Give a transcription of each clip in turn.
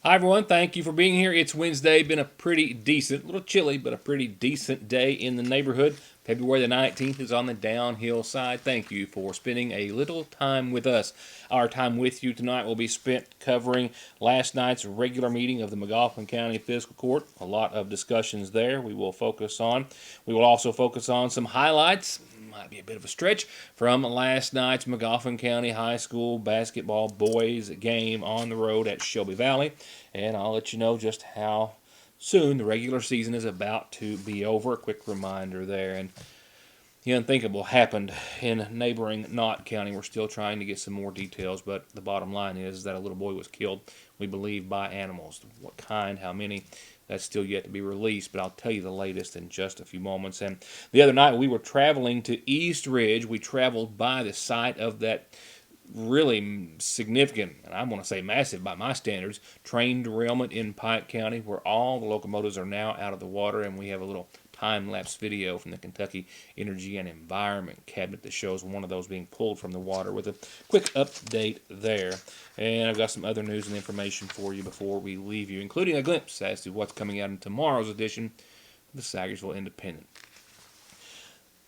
Hi, everyone. Thank you for being here. It's Wednesday. Been a pretty decent, a little chilly, but a pretty decent day in the neighborhood. February the 19th is on the downhill side. Thank you for spending a little time with us. Our time with you tonight will be spent covering last night's regular meeting of the McGoffin County Fiscal Court. A lot of discussions there we will focus on. We will also focus on some highlights. Might be a bit of a stretch from last night's McGoffin County High School basketball boys game on the road at Shelby Valley. And I'll let you know just how soon the regular season is about to be over. A quick reminder there. And the unthinkable happened in neighboring Knott County. We're still trying to get some more details, but the bottom line is that a little boy was killed, we believe, by animals. What kind, how many, that's still yet to be released, but I'll tell you the latest in just a few moments. And the other night we were traveling to East Ridge. We traveled by the site of that really significant, and I want to say massive by my standards, train derailment in Pike County, where all the locomotives are now out of the water, and we have a little time-lapse video from the Kentucky Energy and Environment Cabinet that shows one of those being pulled from the water with a quick update there. And I've got some other news and information for you before we leave you, including a glimpse as to what's coming out in tomorrow's edition of the Sagersville Independent.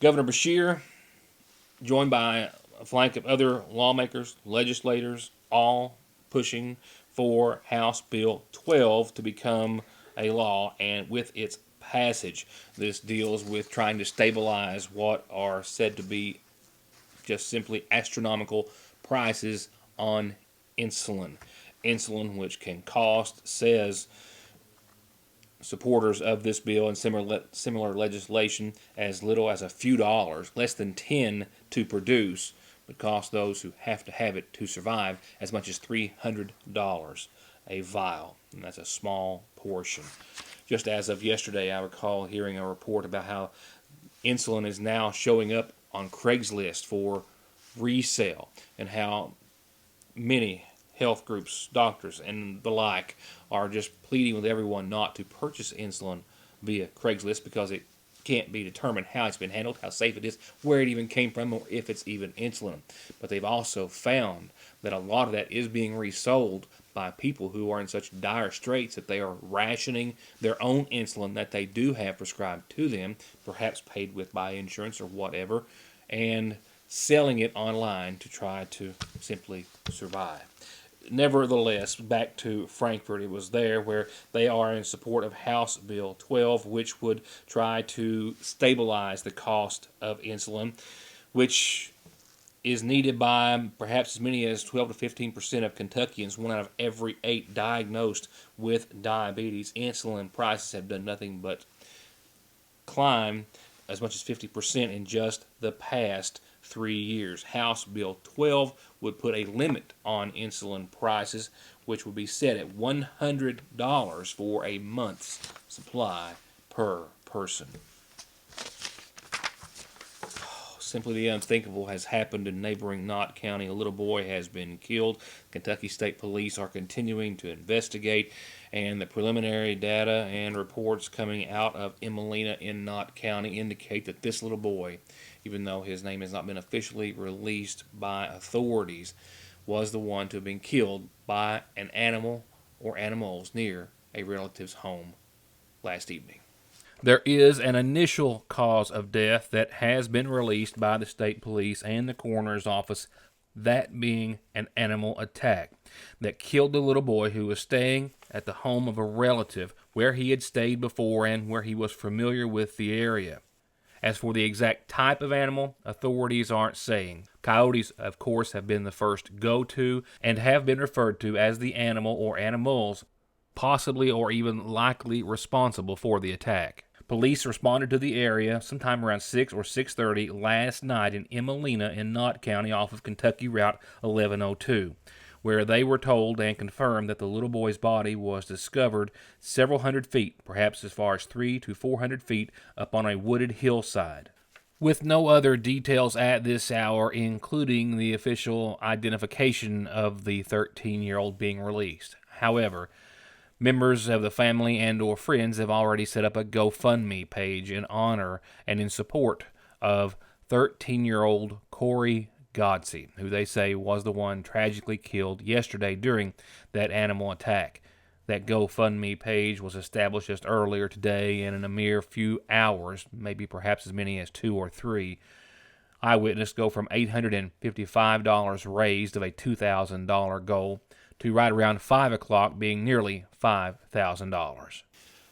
Governor Beshear, joined by a flank of other lawmakers, legislators, all pushing for House Bill 12 to become a law, and with its passage, this deals with trying to stabilize what are said to be just simply astronomical prices on insulin. Insulin, which can cost, says supporters of this bill and similar legislation, as little as a few dollars, less than 10 to produce, but cost those who have to have it to survive as much as $300 a vial, and that's a small portion. Just as of yesterday, I recall hearing a report about how insulin is now showing up on Craigslist for resale, and how many health groups, doctors, and the like are just pleading with everyone not to purchase insulin via Craigslist because it can't be determined how it's been handled, how safe it is, where it even came from, or if it's even insulin. But they've also found that a lot of that is being resold by people who are in such dire straits that they are rationing their own insulin that they do have prescribed to them, perhaps paid with by insurance or whatever, and selling it online to try to simply survive. Nevertheless, back to Frankfort, it was there where they are in support of House Bill 12, which would try to stabilize the cost of insulin, which is needed by perhaps as many as 12 to 15% of Kentuckians. 1 out of every 8 diagnosed with diabetes. Insulin prices have done nothing but climb as much as 50% in just the past 3 years. House Bill 12 would put a limit on insulin prices, which would be set at $100 for a month's supply per person. Simply the unthinkable has happened in neighboring Knott County. A little boy has been killed. Kentucky State Police are continuing to investigate, and the preliminary data and reports coming out of Emelina in Knott County indicate that this little boy, even though his name has not been officially released by authorities, was the one to have been killed by an animal or animals near a relative's home last evening. There is an initial cause of death that has been released by the state police and the coroner's office, that being an animal attack that killed the little boy who was staying at the home of a relative where he had stayed before and where he was familiar with the area. As for the exact type of animal, authorities aren't saying. Coyotes, of course, have been the first go-to and have been referred to as the animal or animals possibly or even likely responsible for the attack. Police responded to the area sometime around 6 or 6:30 last night in Emelina in Knott County off of Kentucky Route 1102, where they were told and confirmed that the little boy's body was discovered several hundred feet, perhaps as far as 300 to 400 feet, up on a wooded hillside. With no other details at this hour, including the official identification of the 13-year-old being released. However, members of the family and or friends have already set up a GoFundMe page in honor and in support of 13-year-old Corey Godsey, who they say was the one tragically killed yesterday during that animal attack. That GoFundMe page was established just earlier today, and in a mere few hours, maybe perhaps as many as 2 or 3, eyewitness go from $855 raised of a $2,000 goal to right around 5 o'clock being nearly $5,000.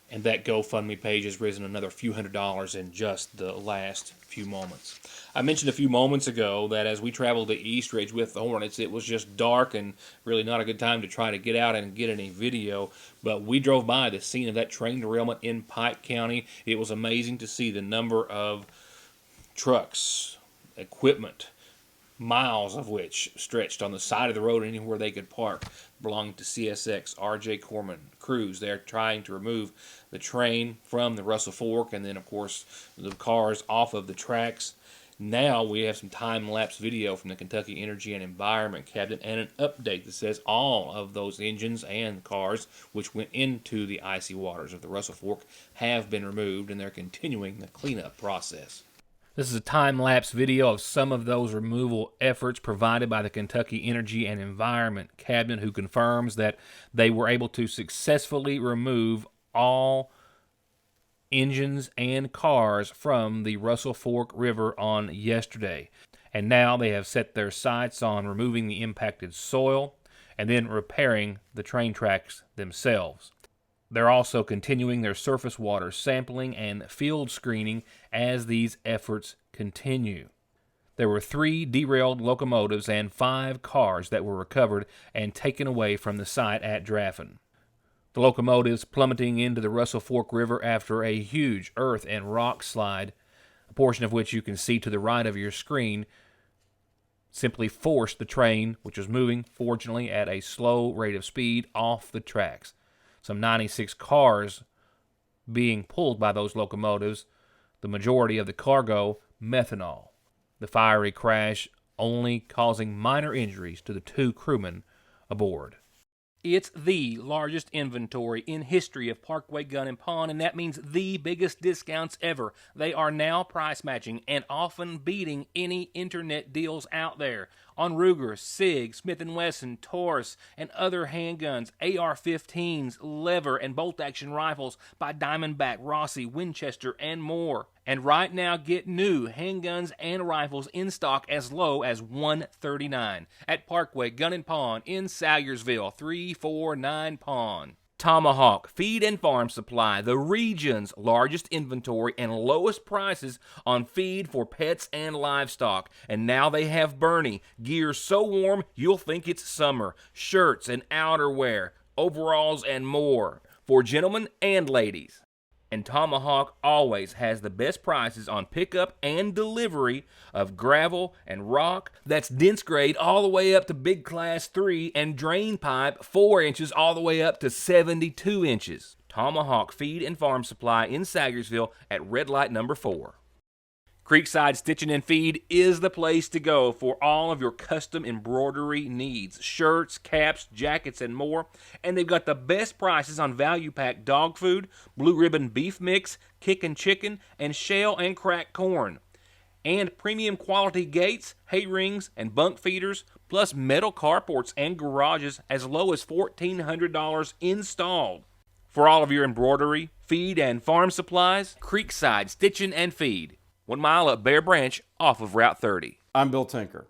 And that GoFundMe page has risen another few $100s in just the last few moments. I mentioned a few moments ago that as we traveled to East Ridge with the Hornets, it was just dark and really not a good time to try to get out and get any video. But we drove by the scene of that train derailment in Pike County. It was amazing to see the number of trucks, equipment, miles of which stretched on the side of the road anywhere they could park, belonging to CSX, R.J. Corman crews. They're trying to remove the train from the Russell Fork and then, of course, the cars off of the tracks. Now we have some time-lapse video from the Kentucky Energy and Environment Cabinet and an update that says all of those engines and cars which went into the icy waters of the Russell Fork have been removed, and they're continuing the cleanup process. This is a time-lapse video of some of those removal efforts provided by the Kentucky Energy and Environment Cabinet, who confirms that they were able to successfully remove all engines and cars from the Russell Fork River on yesterday. And now they have set their sights on removing the impacted soil and then repairing the train tracks themselves. They're also continuing their surface water sampling and field screening as these efforts continue. There were 3 derailed locomotives and 5 cars that were recovered and taken away from the site at Draffin. The locomotives plummeting into the Russell Fork River after a huge earth and rock slide, a portion of which you can see to the right of your screen, simply forced the train, which was moving, fortunately, at a slow rate of speed, off the tracks. Some 96 cars being pulled by those locomotives, the majority of the cargo methanol. The fiery crash only causing minor injuries to the 2 crewmen aboard. It's the largest inventory in history of Parkway Gun and Pawn, and that means the biggest discounts ever. They are now price matching and often beating any internet deals out there on Ruger, SIG, Smith & Wesson, Taurus, and other handguns, AR-15s, lever and bolt-action rifles by Diamondback, Rossi, Winchester, and more. And right now, get new handguns and rifles in stock as low as $139 at Parkway Gun and Pawn in Salyersville, 349 Pawn. Tomahawk Feed and Farm Supply, the region's largest inventory and lowest prices on feed for pets and livestock. And now they have Bernie, gear so warm you'll think it's summer, shirts and outerwear, overalls and more for gentlemen and ladies. And Tomahawk always has the best prices on pickup and delivery of gravel and rock that's dense grade all the way up to big class 3 and drain pipe 4 inches all the way up to 72 inches. Tomahawk Feed and Farm Supply in Salyersville at red light number 4. Creekside Stitching and Feed is the place to go for all of your custom embroidery needs. Shirts, caps, jackets, and more. And they've got the best prices on value-pack dog food, blue ribbon beef mix, kickin' chicken, and shell and cracked corn. And premium quality gates, hay rings, and bunk feeders, plus metal carports and garages as low as $1,400 installed. For all of your embroidery, feed, and farm supplies, Creekside Stitching and Feed. 1 mile up Bear Branch off of Route 30. I'm Bill Tinker.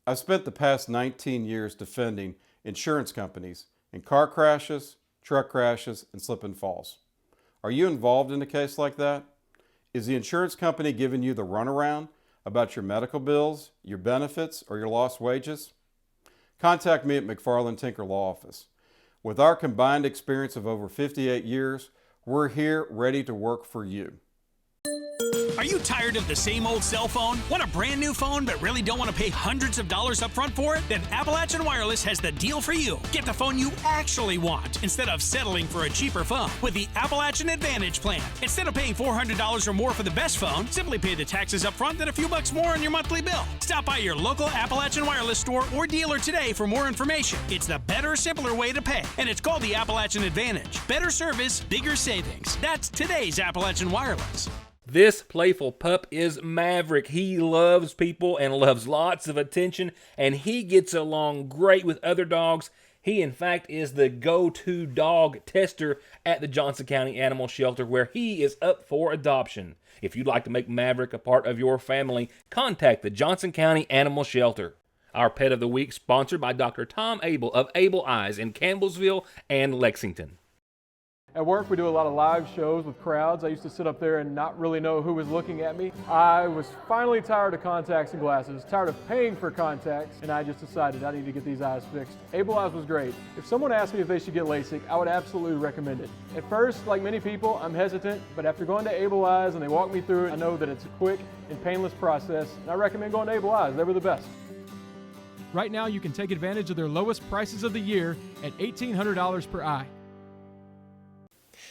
I've spent the past 19 years defending insurance companies in car crashes, truck crashes, and slip and falls. Are you involved in a case like that? Is the insurance company giving you the runaround about your medical bills, your benefits, or your lost wages? Contact me at McFarland Tinker Law Office. With our combined experience of over 58 years, we're here ready to work for you. Are you tired of the same old cell phone? Want a brand new phone but really don't want to pay hundreds of dollars up front for it? Then Appalachian Wireless has the deal for you. Get the phone you actually want instead of settling for a cheaper phone with the Appalachian Advantage plan. Instead of paying $400 or more for the best phone, simply pay the taxes up front and a few bucks more on your monthly bill. Stop by your local Appalachian Wireless store or dealer today for more information. It's the better, simpler way to pay, and it's called the Appalachian Advantage. Better service, bigger savings. That's today's Appalachian Wireless. This playful pup is Maverick. He loves people and loves lots of attention, and he gets along great with other dogs. He, in fact, is the go-to dog tester at the Johnson County Animal Shelter, where he is up for adoption. If you'd like to make Maverick a part of your family, contact the Johnson County Animal Shelter. Our Pet of the Week, sponsored by Dr. Tom Abel of Able Eyes in Campbellsville and Lexington. At work, we do a lot of live shows with crowds. I used to sit up there and not really know who was looking at me. I was finally tired of contacts and glasses, tired of paying for contacts, and I just decided I need to get these eyes fixed. Able Eyes was great. If someone asked me if they should get LASIK, I would absolutely recommend it. At first, like many people, I'm hesitant, but after going to Able Eyes and they walk me through it, I know that it's a quick and painless process, and I recommend going to Able Eyes. They were the best. Right now, you can take advantage of their lowest prices of the year at $1,800 per eye.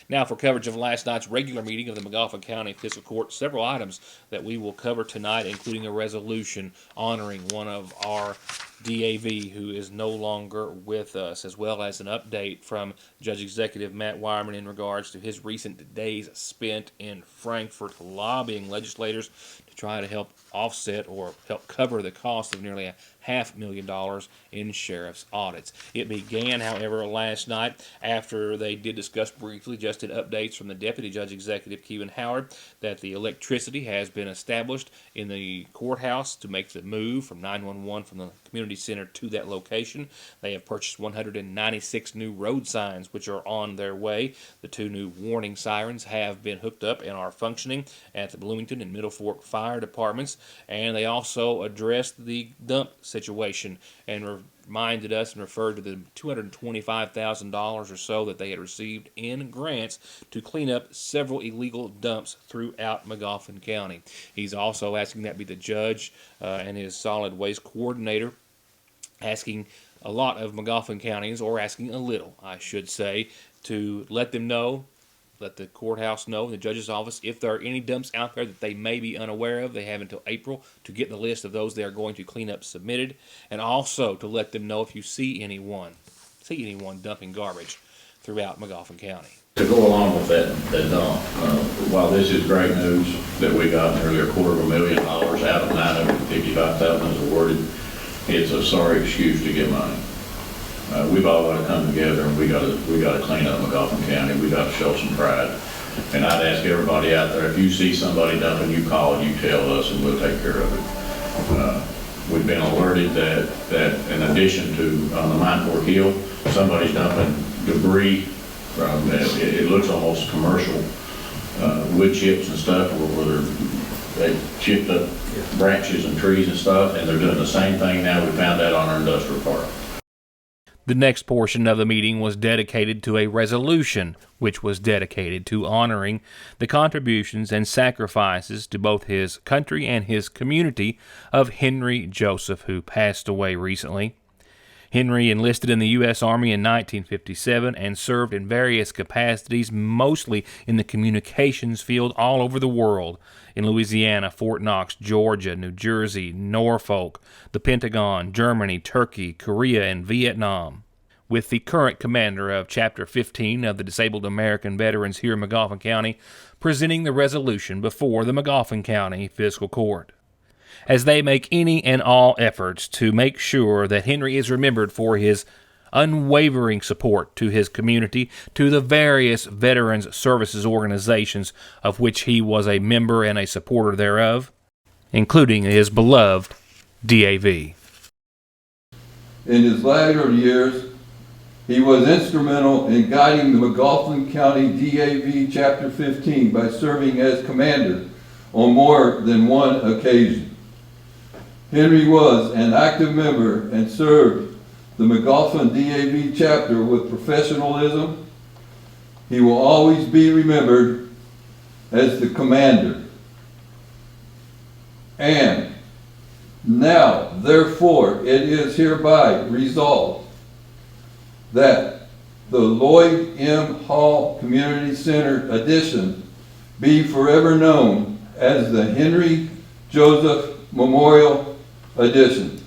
Now for coverage of last night's regular meeting of the McGoffin County Fiscal Court, several items that we will cover tonight, including a resolution honoring one of our DAV who is no longer with us, as well as an update from Judge Executive Matt Wireman in regards to his recent days spent in Frankfort lobbying legislators to try to help offset or help cover the cost of nearly $500,000 in sheriff's audits. It began, however, last night after they did discuss briefly just in updates from the Deputy Judge Executive Kevin Howard that the electricity has been established in the courthouse to make the move from 911 from the community center to that location. They have purchased 196 new road signs which are on their way. The 2 new warning sirens have been hooked up and are functioning at the Bloomington and Middle Fork fire departments, and they also addressed the dump situation and reminded us and referred to the $225,000 or so that they had received in grants to clean up several illegal dumps throughout McGoffin County. He's also asking that be the judge and his solid waste coordinator asking a lot of McGoffin counties, or asking a little, I should say, to let them know, let the courthouse know, the judge's office, if there are any dumps out there that they may be unaware of. They have until April to get the list of those they are going to clean up submitted, and also to let them know if you see anyone dumping garbage throughout McGoffin County. To go along with that dump, while this is great news that we got nearly $250,000 out of $955,000 is awarded, it's a sorry excuse to get money. We've all got to come together and we got to clean up McGoffin County. We got to show some pride. And I'd ask everybody out there, if you see somebody dumping, you call and you tell us and we'll take care of it. We've been alerted that in addition to on the Mine Fork Hill, somebody's dumping debris from, it looks almost commercial, wood chips and stuff, where they chipped up branches and trees and stuff, and they're doing the same thing now. We found that on our industrial park. The next portion of the meeting was dedicated to a resolution, which was dedicated to honoring the contributions and sacrifices to both his country and his community of Henry Joseph, who passed away recently. Henry enlisted in the U.S. Army in 1957 and served in various capacities, mostly in the communications field all over the world, in Louisiana, Fort Knox, Georgia, New Jersey, Norfolk, the Pentagon, Germany, Turkey, Korea, and Vietnam. With the current commander of Chapter 15 of the Disabled American Veterans here in McGoffin County presenting the resolution before the McGoffin County Fiscal Court, as they make any and all efforts to make sure that Henry is remembered for his unwavering support to his community, to the various veterans services organizations of which he was a member and a supporter thereof, including his beloved DAV. In his latter years, he was instrumental in guiding the McGoffin County DAV Chapter 15 by serving as commander on more than one occasion. Henry was an active member and served the McGoffin DAV chapter with professionalism. He will always be remembered as the commander. And now, therefore, it is hereby resolved that the Lloyd M. Hall Community Center addition be forever known as the Henry Joseph Memorial Addition.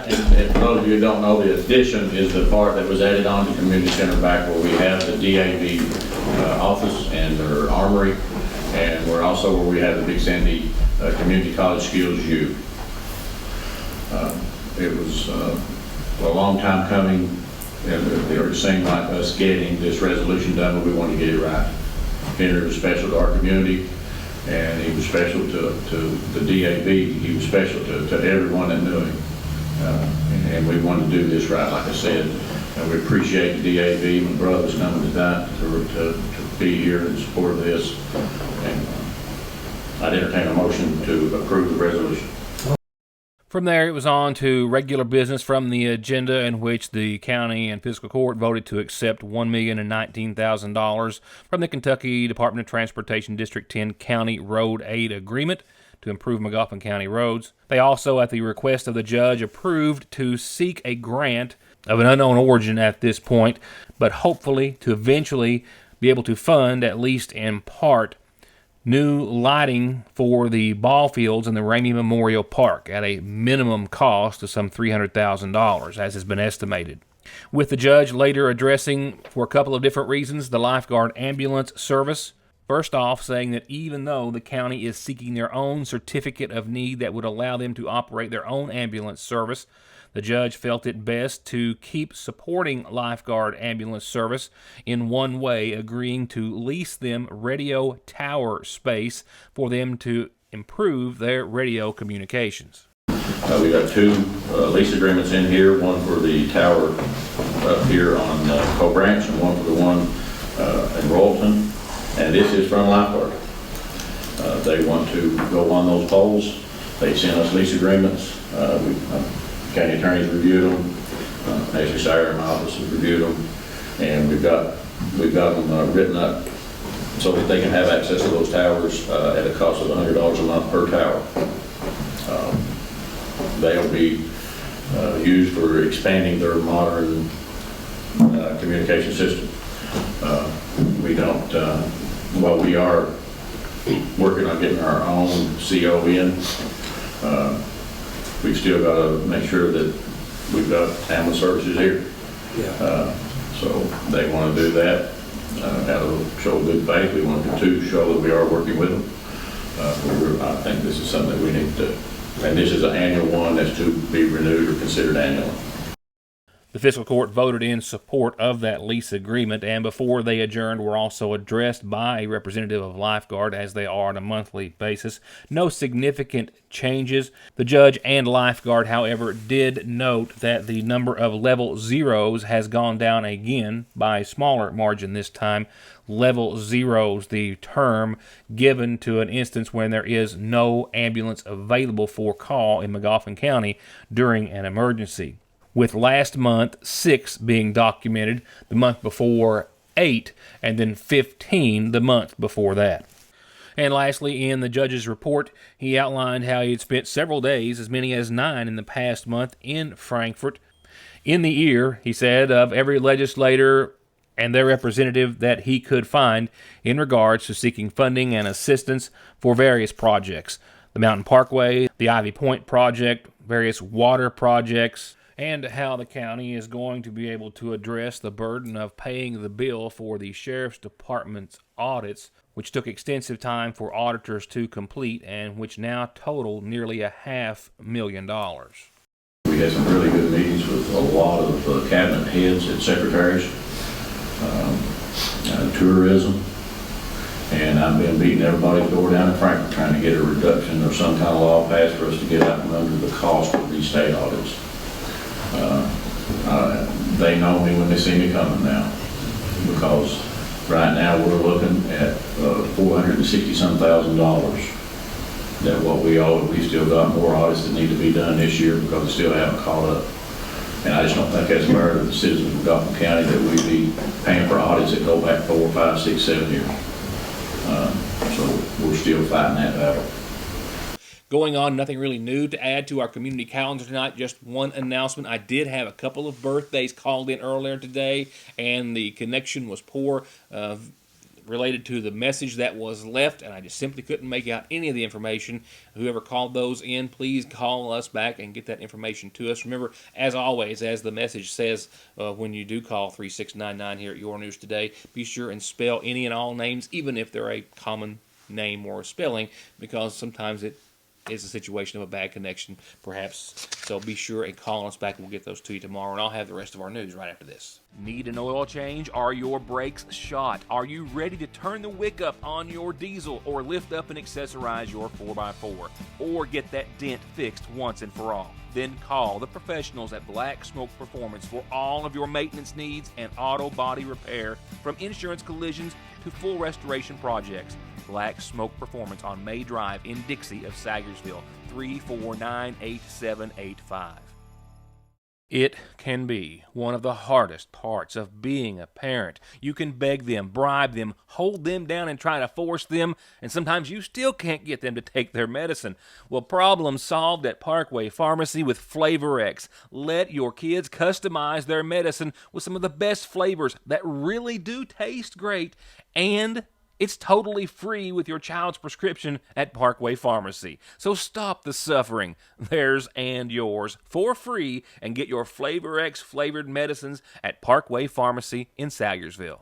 And for those of of you don't know, the addition is the part that was added on to community center back where we have the DAV office and their armory, and we're also where we have the Big Sandy Community College Skills U. It was a long time coming. It seemed like us getting this resolution done, but we wanted to get it right. Henry was special to our community, and he was special to the DAV. He was special to everyone that knew him. And we wanted to do this right, like I said. And we appreciate the DAV, my brothers coming tonight to be here in support of this. And I'd entertain a motion to approve the resolution. From there, it was on to regular business from the agenda, in which the county and fiscal court voted to accept $1,019,000 from the Kentucky Department of Transportation District 10 County Road Aid Agreement to improve McGoffin County roads. They also, at the request of the judge, approved to seek a grant of an unknown origin at this point, but hopefully to eventually be able to fund, at least in part, new lighting for the ball fields in the Ramey Memorial Park at a minimum cost of some $300,000, as has been estimated. With the judge later addressing, for a couple of different reasons, the lifeguard ambulance service. First off, saying that even though the county is seeking their own certificate of need that would allow them to operate their own ambulance service, the judge felt it best to keep supporting lifeguard ambulance service in one way, agreeing to lease them radio tower space for them to improve their radio communications. We got two lease agreements in here, one for the tower up here on Coe Branch and one for the one in Royalton. And this is from Lifeguard. They want to go on those poles. They sent us lease agreements. County attorneys reviewed them. Ashley Sire in my office has reviewed them, and we've got them written up so that they can have access to those towers at a cost of $100 a month per tower. They'll be used for expanding their modern communication system. We don't. While we are working on getting our own CO in, we've still got to make sure that we've got ambulance services here. Yeah. So they want to do that out of show good faith. We want to show that we are working with them. I think this is something that we need to do. And this is an annual one that's to be renewed or considered annual. The fiscal court voted in support of that lease agreement, and before they adjourned were also addressed by a representative of Lifeguard, as they are on a monthly basis. No significant changes. The judge and Lifeguard, however, did note that the number of level zeros has gone down again by a smaller margin this time. Level zeros, the term given to an instance when there is no ambulance available for call in McGoffin County during an emergency. With last month 6 being documented, the month before 8, and then 15 the month before that. And lastly, in the judge's report, he outlined how he had spent several days, as many as 9 in the past month, in Frankfort, in the ear, he said, of every legislator and their representative that he could find in regards to seeking funding and assistance for various projects. The Mountain Parkway, the Ivy Point project, various water projects, and how the county is going to be able to address the burden of paying the bill for the Sheriff's Department's audits, which took extensive time for auditors to complete and which now total nearly $500,000. We had some really good meetings with a lot of cabinet heads and secretaries, tourism, and I've been beating everybody's door down in Frankfurt trying to get a reduction or some kind of law passed for us to get out from under the cost of these state audits. They know me when they see me coming now, because right now we're looking at $460,000 that what we owe. We still got more audits that need to be done this year because we still haven't caught up. And I just don't think that's fair to the citizens of McGoffin County that we be paying for audits that go back 4, 5, 6, 7 years. So we're still fighting that battle. Going on, nothing really new to add to our community calendar tonight. Just one announcement. I did have a couple of birthdays called in earlier today, and the connection was poor. related to the message that was left, and I just simply couldn't make out any of the information. Whoever called those in, please call us back and get that information to us. Remember, as always, as the message says, when you do call 3699 here at Your News Today, be sure and spell any and all names, even if they're a common name or spelling, because sometimes it is a situation of a bad connection, perhaps. So be sure and call us back. We'll get those to you tomorrow, and I'll have the rest of our news right after this. Need an oil change? Are your brakes shot? Are you ready to turn the wick up on your diesel, or lift up and accessorize your 4x4, or get that dent fixed once and for all? Then call the professionals at Black Smoke Performance for all of your maintenance needs and auto body repair, from insurance collisions to full restoration projects. Black Smoke Performance on May Drive in Dixie of Sagersville, 3498785. It can be one of the hardest parts of being a parent. You can beg them, bribe them, hold them down, and try to force them, and sometimes you still can't get them to take their medicine. Well, problem solved at Parkway Pharmacy with Flavor X. Let your kids customize their medicine with some of the best flavors that really do taste great, and it's totally free with your child's prescription at Parkway Pharmacy. So stop the suffering, theirs and yours, for free, and get your Flavor X flavored medicines at Parkway Pharmacy in Sagersville.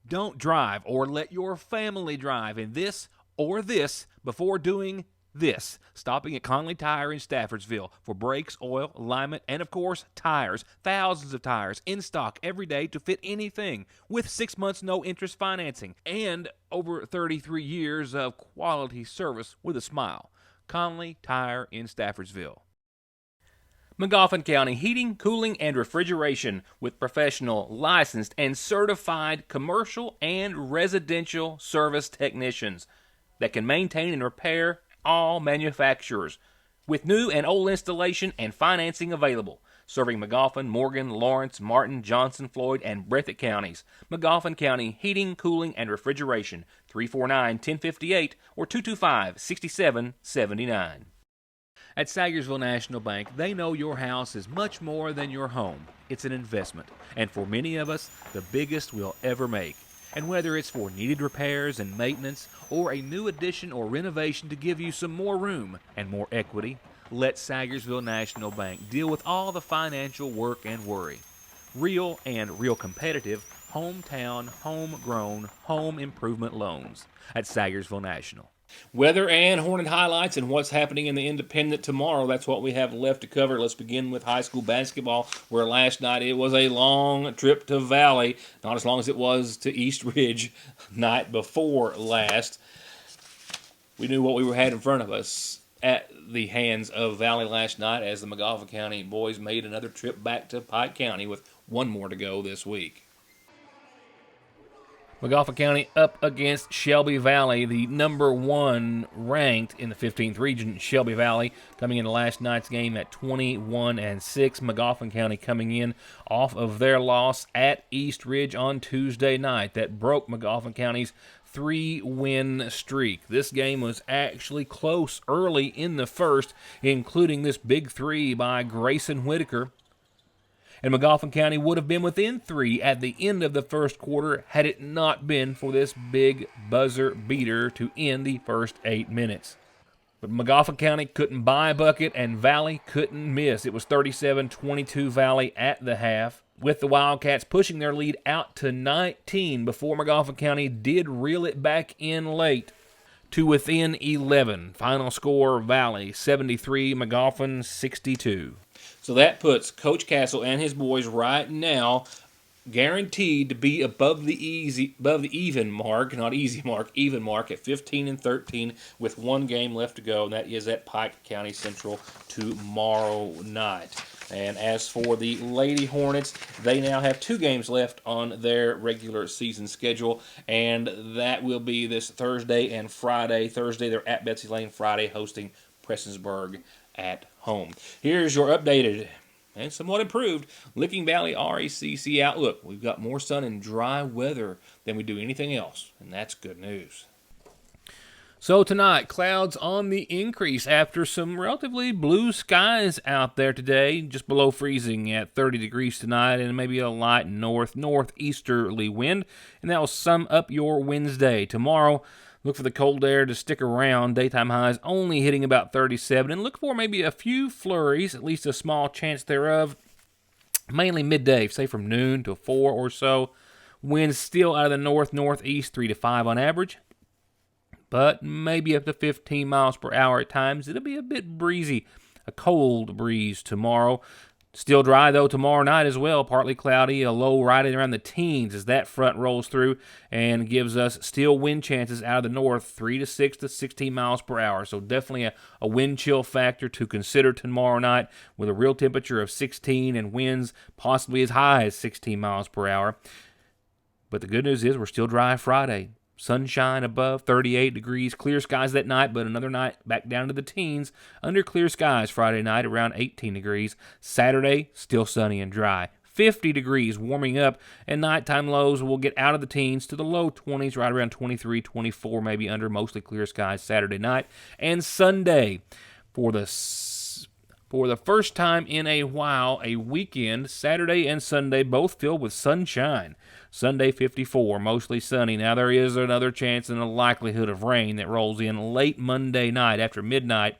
Don't drive or let your family drive in this or this before doing this. Stopping at Conley Tire in Staffordsville for brakes, oil, alignment, and of course, tires. Thousands of tires in stock every day to fit anything, with 6 months no interest financing and over 33 years of quality service with a smile. Conley Tire in Staffordsville. Magoffin County Heating, Cooling, and Refrigeration with professional, licensed, and certified commercial and residential service technicians that can maintain and repair all manufacturers with new and old installation and financing available. Serving Magoffin, Morgan, Lawrence, Martin, Johnson, Floyd, and Breathitt counties. Magoffin County Heating, Cooling, and Refrigeration, 349-1058 or 225-6779. At Sagersville National Bank, they know your house is much more than your home. It's an investment, and for many of us, the biggest we'll ever make. And whether it's for needed repairs and maintenance, or a new addition or renovation to give you some more room and more equity, let Sagersville National Bank deal with all the financial work and worry. Real and real competitive, hometown, homegrown, home improvement loans at Sagersville National. Weather and Hornet highlights and what's happening in the Independent tomorrow. That's what we have left to cover. Let's begin with high school basketball, where last night it was a long trip to Valley. Not as long as it was to East Ridge night before last. We knew what we had in front of us at the hands of Valley last night, as the Magoffin County boys made another trip back to Pike County with one more to go this week. Magoffin County up against Shelby Valley, the number one ranked in the 15th region. Shelby Valley coming into last night's game at 21-6. Magoffin County coming in off of their loss at East Ridge on Tuesday night. That broke Magoffin County's 3-win streak. This game was actually close early in the first, including this big three by Grayson Whitaker. And Magoffin County would have been within 3 at the end of the first quarter had it not been for this big buzzer beater to end the first 8 minutes. But Magoffin County couldn't buy a bucket, and Valley couldn't miss. It was 37-22 Valley at the half, with the Wildcats pushing their lead out to 19 before Magoffin County did reel it back in late to within 11. Final score, Valley 73, Magoffin 62. So that puts Coach Castle and his boys right now guaranteed to be above the even mark at 15-13 with one game left to go, and that is at Pike County Central tomorrow night. And as for the Lady Hornets, they now have 2 games left on their regular season schedule, and that will be this Thursday and Friday. Thursday, they're at Betsy Lane. Friday, hosting Prestonsburg at home. Here's your updated and somewhat improved Licking Valley RACC outlook. We've got more sun and dry weather than we do anything else, and that's good news. So tonight, clouds on the increase after some relatively blue skies out there today, just below freezing at 30 degrees tonight, and maybe a light northeasterly wind, and that will sum up your Wednesday. Tomorrow, look for the cold air to stick around. Daytime highs only hitting about 37, and look for maybe a few flurries, at least a small chance thereof, mainly midday, say from noon to 4 or so. Winds still out of the northeast, 3 to 5 on average, but maybe up to 15 miles per hour at times. It'll be a bit breezy, a cold breeze tomorrow. Still dry, though, tomorrow night as well. Partly cloudy, a low right around the teens as that front rolls through and gives us still wind chances out of the north, 3 to 6 to 16 miles per hour. So definitely a wind chill factor to consider tomorrow night with a real temperature of 16 and winds possibly as high as 16 miles per hour. But the good news is we're still dry Friday. Sunshine above 38 degrees, clear skies that night, but another night back down to the teens. Under clear skies Friday night around 18 degrees. Saturday, still sunny and dry. 50 degrees, warming up, and nighttime lows will get out of the teens to the low 20s, right around 23, 24, maybe under mostly clear skies Saturday night. And Sunday, for the first time in a while, a weekend, Saturday and Sunday, both filled with sunshine. Sunday 54, mostly sunny. Now there is another chance and a likelihood of rain that rolls in late Monday night after midnight,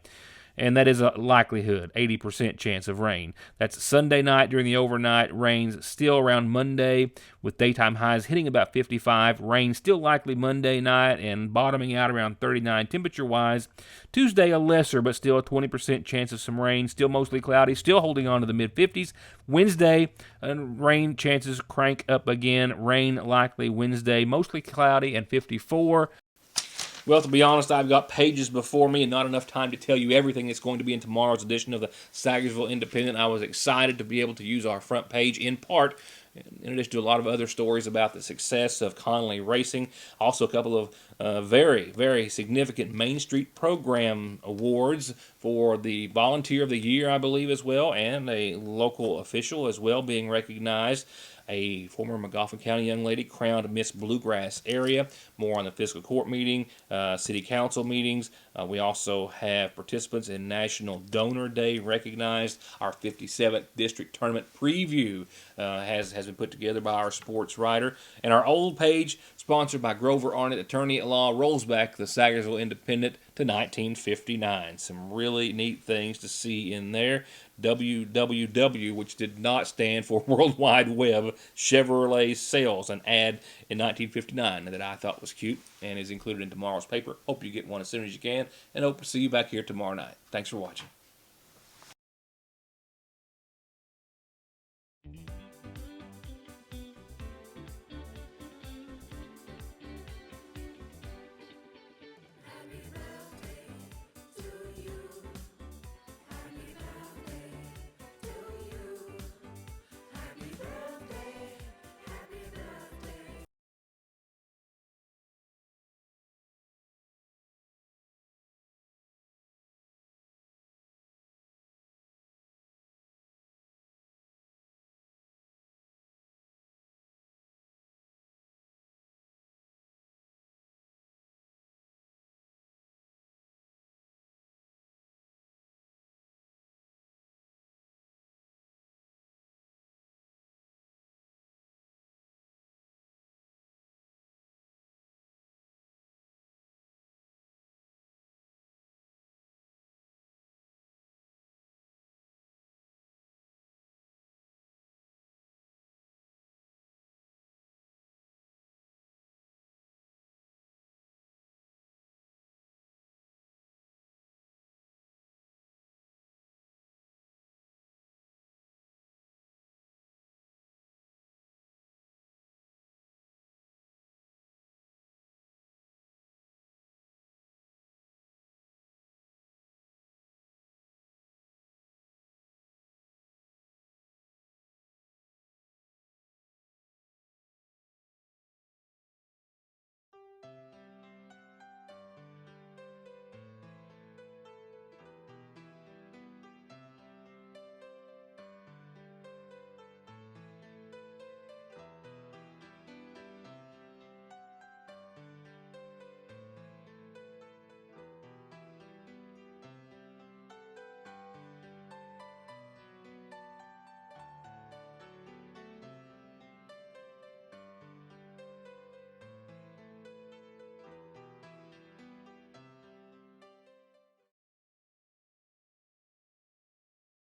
and that is a likelihood, 80% chance of rain. That's Sunday night during the overnight. Rains still around Monday with daytime highs hitting about 55. Rain still likely Monday night and bottoming out around 39 temperature-wise. Tuesday a lesser but still a 20% chance of some rain. Still mostly cloudy, still holding on to the mid-50s. Wednesday, rain chances crank up again. Rain likely Wednesday, mostly cloudy and 54. Well, to be honest, I've got pages before me and not enough time to tell you everything that's going to be in tomorrow's edition of the Sagersville Independent. I was excited to be able to use our front page in part, in addition to a lot of other stories about the success of Connolly Racing. Also a couple of very, very significant Main Street Program awards for the Volunteer of the Year, I believe, as well, and a local official as well being recognized. A former McGoffin County young lady crowned Miss Bluegrass Area. More on the fiscal court meeting, city council meetings. We also have participants in National Donor Day recognized. Our 57th district tournament preview has been put together by our sports writer. And our old page, sponsored by Grover Arnett, attorney at law, rolls back the Sagersville Independent to 1959. Some really neat things to see in there. WWW, which did not stand for World Wide Web, Chevrolet Sales, an ad in 1959 that I thought was cute and is included in tomorrow's paper. Hope you get one as soon as you can, and hope to see you back here tomorrow night. Thanks for watching.